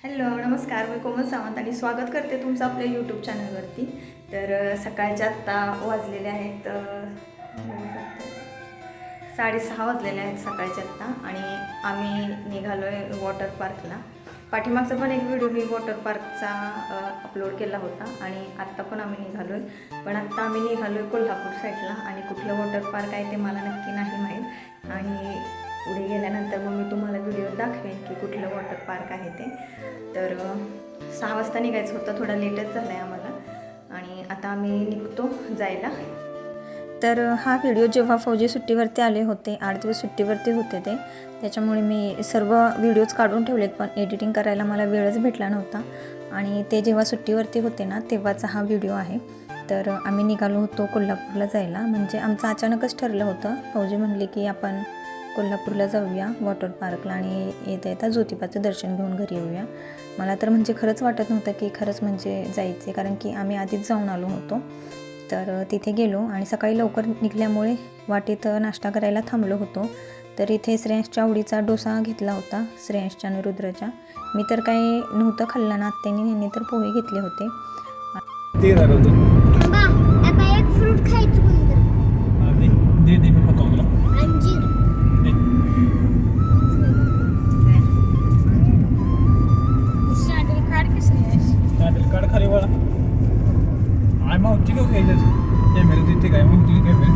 Hello नमस्कार, मी कोमल सावंत आणि स्वागत करते तुमचं आपल्या यूट्यूब चॅनलवरती. तर सकाळच्या आत्ता वाजलेले आहेत 6:30 वाजलेले आहेत सकाळच्या आत्ता आणि आम्ही निघालो आहे वॉटर पार्कला. पाठीमागचा पण एक व्हिडिओ मी वॉटर पार्कचा अपलोड केला होता आणि आत्ता पण आम्ही निघालो आहे. पण आत्ता आम्ही निघालो आहे कोल्हापूर साईडला आणि कुठलं वॉटर पार्क आहे ते मला नक्की नाही माहीत आणि पुढे गेल्यानंतर मग मी तुम्हाला व्हिडिओ दाखवेन की कुठलं वॉटर पार्क आहे ते. तर 6 वाजता निघायचं होतं, थोडा लेटच झाला आहे आम्हाला आणि आता आम्ही निघतो जायला. तर हा व्हिडिओ जेव्हा फौजी सुट्टीवरती आले होते, 8 दिवस सुट्टीवरती होते ते, त्याच्यामुळे मी सर्व व्हिडिओज काढून ठेवलेत पण एडिटिंग करायला मला वेळच भेटला नव्हता आणि ते जेव्हा सुट्टीवरती होते ना तेव्हाचा हा व्हिडिओ आहे. तर आम्ही निघालो होतो कोल्हापूरला जायला, म्हणजे आमचं अचानकच ठरलं होतं. फौजी म्हणले की आपण कोल्हापूरला जाऊया वॉटर पार्कला आणि येता येता ज्योतिबाचं दर्शन घेऊन घरी येऊया. मला तर म्हणजे खरंच वाटत नव्हतं की खरंच म्हणजे जायचे, कारण की आम्ही आधीच जाऊन आलो होतो. तर तिथे गेलो आणि सकाळी लवकर निघल्यामुळे वाटेत नाश्ता करायला थांबलो होतो. तर इथे श्रेयांशच्या आवडीचा डोसा घेतला होता, श्रेयांशच्या आणि रुद्रच्या. मी तर काही नव्हतं खाल्लं ना, आत्यानी यांनी तर पोहे घेतले होते. एक फ्रूट खायचं कोणतं? दे मी खातो तुला. अंजीर. काढ खाली वळा. आय मावची घेऊ घ्यायचं कॅमेरा तिथे काय मावची कॅमेरा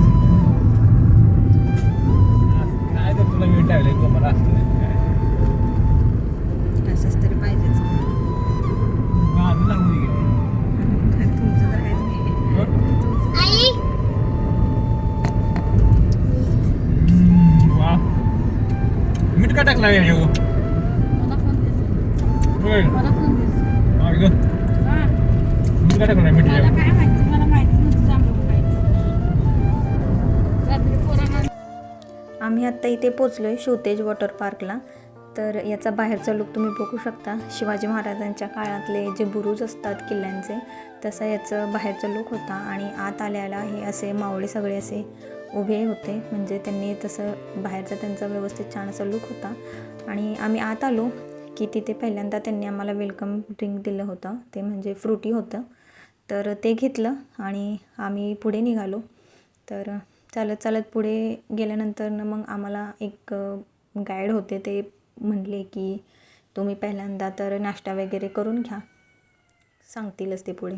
काय तर तुला वेळ टाळले मला असंच तरी पाहिजेच. माझं लागू दे. तुमचं तर काहीच नाही. आई वा मीठ का टाकला आहे हो? मीठ का टाकला मीठ आम्ही आत्ता इथे पोचलो आहे शिवतेज वॉटर पार्कला. तर याचा बाहेरचा लुक तुम्ही बघू शकता. शिवाजी महाराजांच्या काळातले जे बुरुज असतात किल्ल्यांचे, तसा याचं बाहेरचा लुक होता आणि आत आल्याला हे असे मावळे सगळे असे उभे होते, म्हणजे त्यांनी तसं बाहेरचा त्यांचा व्यवस्थित छान असा लुक होता. आणि आम्ही आत आलो की तिथे पहिल्यांदा त्यांनी आम्हाला वेलकम ड्रिंक दिलं होतं, ते म्हणजे फ्रुटी होतं. तर ते घेतलं आणि आम्ही पुढे निघालो. तर चालत चालत पुढे गेल्यानंतर मग आम्हाला एक गाईड होते, ते म्हणले की तुम्ही पहिल्यांदा तर नाश्ता वगैरे करून घ्या, सांगतीलच ते पुढे.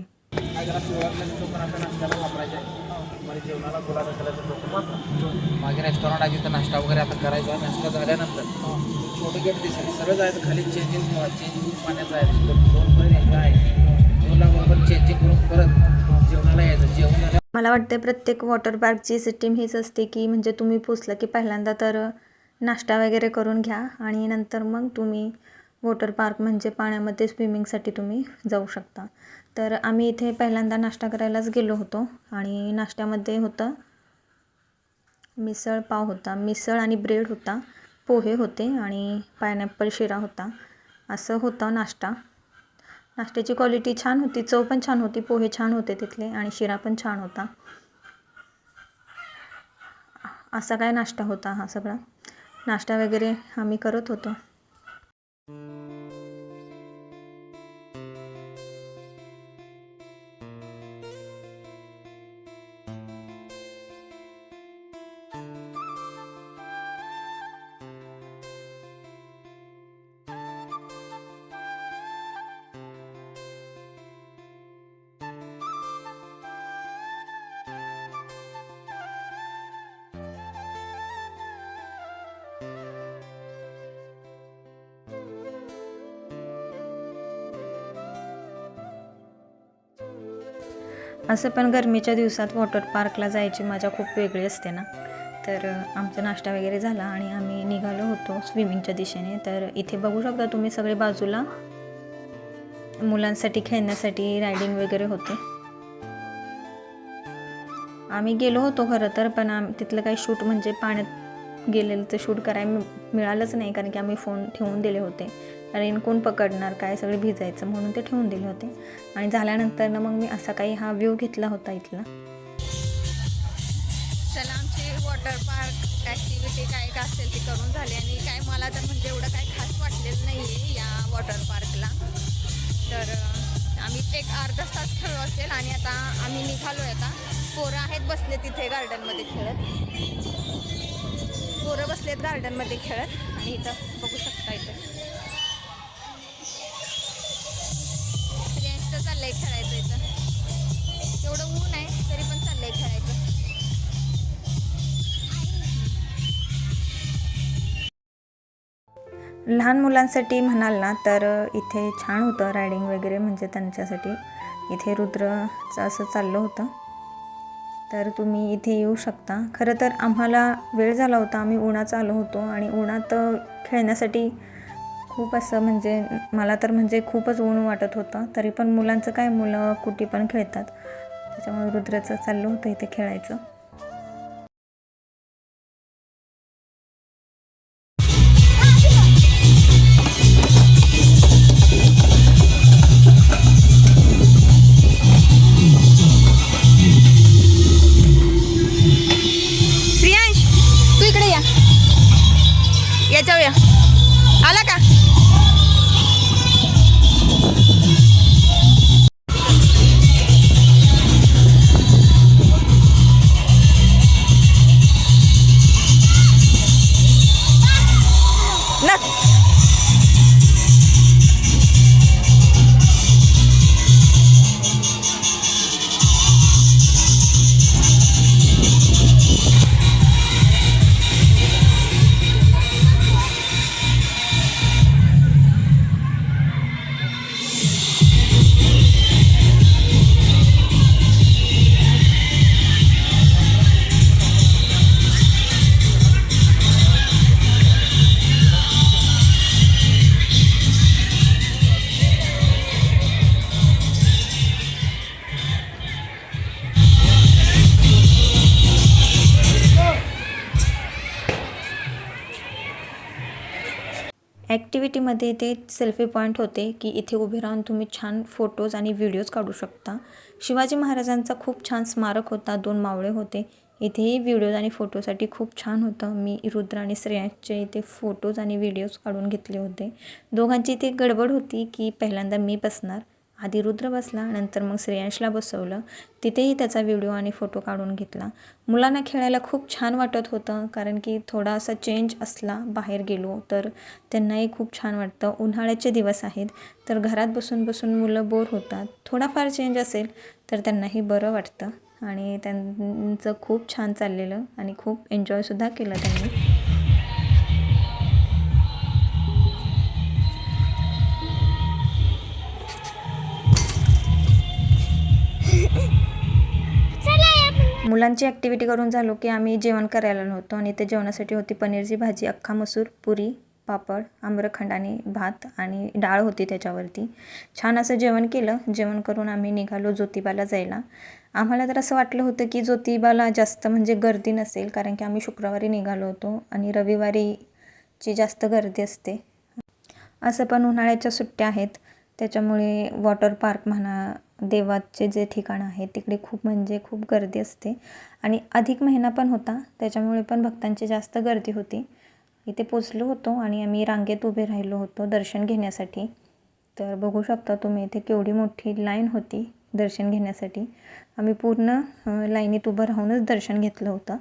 मागे रेस्टॉरंट आहे तिथं नाश्ता वगैरे आता करायचा. नाश्ता झाल्यानंतर छोटं गेट दिसेल, सरळ जायचं खाली. चेंजिंग पाण्याचं आहे, 2 रेल्वे आहे, 2 बरोबर चेंजिंग करून परत जेवणाला यायचं. जेवण झालं. मला वाटते प्रत्येक वॉटर पार्कची सिस्टीम हीच असते की म्हणजे तुम्ही पोचला की पहिल्यांदा तर नाश्ता वगैरे करून घ्या आणि नंतर मग तुम्ही वॉटर पार्क म्हणजे पाण्यामध्ये स्विमिंगसाठी तुम्ही जाऊ शकता. तर आम्ही इथे पहिल्यांदा नाश्ता करायलाच गेलो होतो आणि नाश्त्यामध्ये होतं मिसळ पाव होता, मिसळ आणि ब्रेड होता, पोहे होते आणि पायनॅपल शिरा होता. असं होतं नाश्ता. नाश्त्याची क्वालिटी छान होती, चव पण छान होती, पोहे छान होते तिथले आणि शिरा पण छान होता. असा काय नाश्ता होता हा सगळा. नाश्ता वगैरे आम्ही करत होतो. असं पण गरमीच्या दिवसात वॉटर पार्कला जायची मजा खूप वेगळी असते ना. तर आमचा नाश्ता वगैरे झाला आणि आम्ही निघालो होतो स्विमिंगच्या दिशेने. तर इथे बघू शकता तुम्ही सगळे बाजूला मुलांसाठी खेळण्यासाठी रायडिंग वगैरे होते. आम्ही गेलो होतो खरं तर, पण तिथलं काही शूट म्हणजे पाण्यात गेलेलं तर शूट करायला मिळालंच नाही, कारण की आम्ही फोन ठेवून दिले होते. रेन कोण पकडणार, काय सगळे भिजायचं म्हणून ते ठेवून दिले होते. आणि झाल्यानंतर मग मी असा काही हा व्ह्यू घेतला होता इथला. चला आमची वॉटर पार्क ॲक्टिव्हिटी काय असेल ती करून झाली आणि काय मला तर म्हणजे एवढं काय खास वाटलेलं नाही आहे या वॉटर पार्कला. तर आम्ही एक अर्धा तास खेळलो असेल आणि आता आम्ही निघालो आहे. आता पोरं आहेत बसले तिथे गार्डनमध्ये खेळत. पोरं बसलेत गार्डनमध्ये खेळत आणि इथं बघू शकता इथं स्त्रियांचं चाललंय खेळायचं. इथं एवढं ऊन आहे तरी पण चाललंय खेळायचं. लहान मुलांसाठी म्हणाल ना तर इथे छान होतं रायडिंग वगैरे, म्हणजे त्यांच्यासाठी इथे रुद्रचं असं चाललं होतं. तर तुम्ही इथे येऊ शकता. खरं तर आम्हाला वेळ झाला होता, आम्ही उन्हात आलो होतो आणि उन्हात खेळण्यासाठी खूप असं म्हणजे मला तर म्हणजे खूपच ऊन वाटत होतं. तरी पण मुलांचं काय, मुलं कुठे पण खेळतात, त्याच्यामुळे रुद्रचं चाललं होतं इथे खेळायचं. जाऊया, आला का? ना ॲक्टिव्हिटीमध्ये ते सेल्फी पॉईंट होते की इथे उभे राहून तुम्ही छान फोटोज आणि व्हिडिओज काढू शकता. शिवाजी महाराजांचा खूप छान स्मारक होता, 2 मावळे होते. इथेही व्हिडिओज आणि फोटोसाठी खूप छान होतं. मी रुद्र आणि श्रेयांशचे इथे फोटोज आणि व्हिडिओज काढून घेतले होते. दोघांची इथे गडबड होती की पहिल्यांदा मी बसणार, आधी रुद्र बसला, नंतर मग श्रेयांशला बसवलं. तिथेही त्याचा व्हिडिओ आणि फोटो काढून घेतला. मुलांना खेळायला खूप छान वाटत होतं, कारण की थोडासा चेंज असला, बाहेर गेलो तर त्यांनाही खूप छान वाटतं. उन्हाळ्याचे दिवस आहेत तर घरात बसून बसून मुलं बोर होतात. थोडाफार चेंज असेल तर त्यांनाही बरं वाटतं आणि त्यांचं खूप छान चाललेलं आणि खूप एन्जॉयसुद्धा केलं त्यांनी. मुलांची ॲक्टिव्हिटी करून झालो की आम्ही जेवण करायला नव्हतो आणि ते जेवणासाठी होती पनीरची भाजी, अख्खा मसूर, पुरी, पापड, आम्रखंड आणि भात आणि डाळ होती त्याच्यावरती. छान असं जेवण केलं. जेवण करून आम्ही निघालो ज्योतिबाला जायला. आम्हाला तर असं वाटलं होतं की ज्योतिबाला जास्त म्हणजे गर्दी नसेल, कारण की आम्ही शुक्रवारी निघालो होतो आणि रविवारीची जास्त गर्दी असते. असं पण उन्हाळ्याच्या सुट्ट्या आहेत, त्याच्यामुळे वॉटर पार्क म्हणा, देवाचे जे ठिकाणं आहेत तिकडे खूप म्हणजे खूप गर्दी असते आणि अधिक महिना पण होता, त्याच्यामुळे पण भक्तांची जास्त गर्दी होती. इथे पोचलो होतो आणि आम्ही रांगेत उभे राहिलो होतो दर्शन घेण्यासाठी. तर बघू शकता तुम्ही इथे केवढी मोठी लाईन होती दर्शन घेण्यासाठी. आम्ही पूर्ण लाईनीत उभं राहूनच दर्शन घेतलं होतं.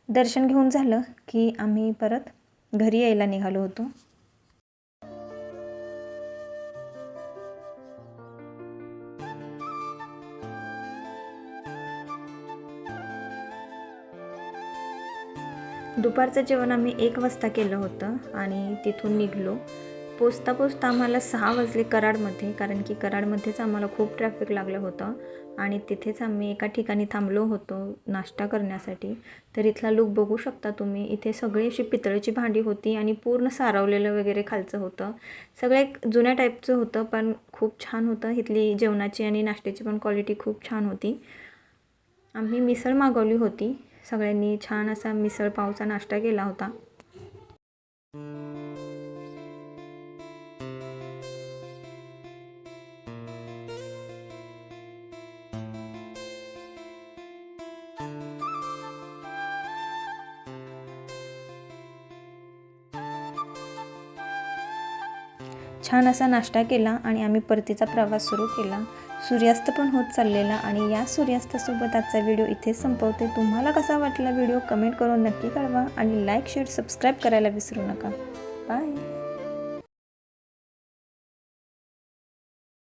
दर्शन घेऊन झालं की आम्ही परत घरी यायला निघालो होतो. दुपारचं जेवण आम्ही 1 वाजता केलं होतं आणि तिथून निघलो. पोचता आम्हाला 6 वाजले कराडमध्ये, कारण की कराडमध्येच आम्हाला खूप ट्रॅफिक लागलं होतं आणि तिथेच आम्ही एका ठिकाणी थांबलो होतो नाश्ता करण्यासाठी. तर इथला लूक बघू शकता तुम्ही. इथे सगळी अशी पितळेची भांडी होती आणि पूर्ण सारवलेलं वगैरे खालचं होतं. सगळं एक जुन्या टाईपचं होतं, पण खूप छान होतं. इथली जेवणाची आणि नाश्त्याची पण क्वालिटी खूप छान होती. आम्ही मिसळ मागवली होती. सगळ्यांनी छान असा मिसळ पावचा नाश्ता केला होता. छान असा नाश्ता केला आणि आम्ही परतीचा प्रवास सुरू केला. सूर्यास्त पण होत चाललेला आणि या सूर्यास्तासोबत आजचा व्हिडिओ इथेच संपवते. तुम्हाला कसा वाटला व्हिडिओ कमेंट करून नक्की कळवा आणि लाईक शेअर सबस्क्राईब करायला विसरू नका. बाय.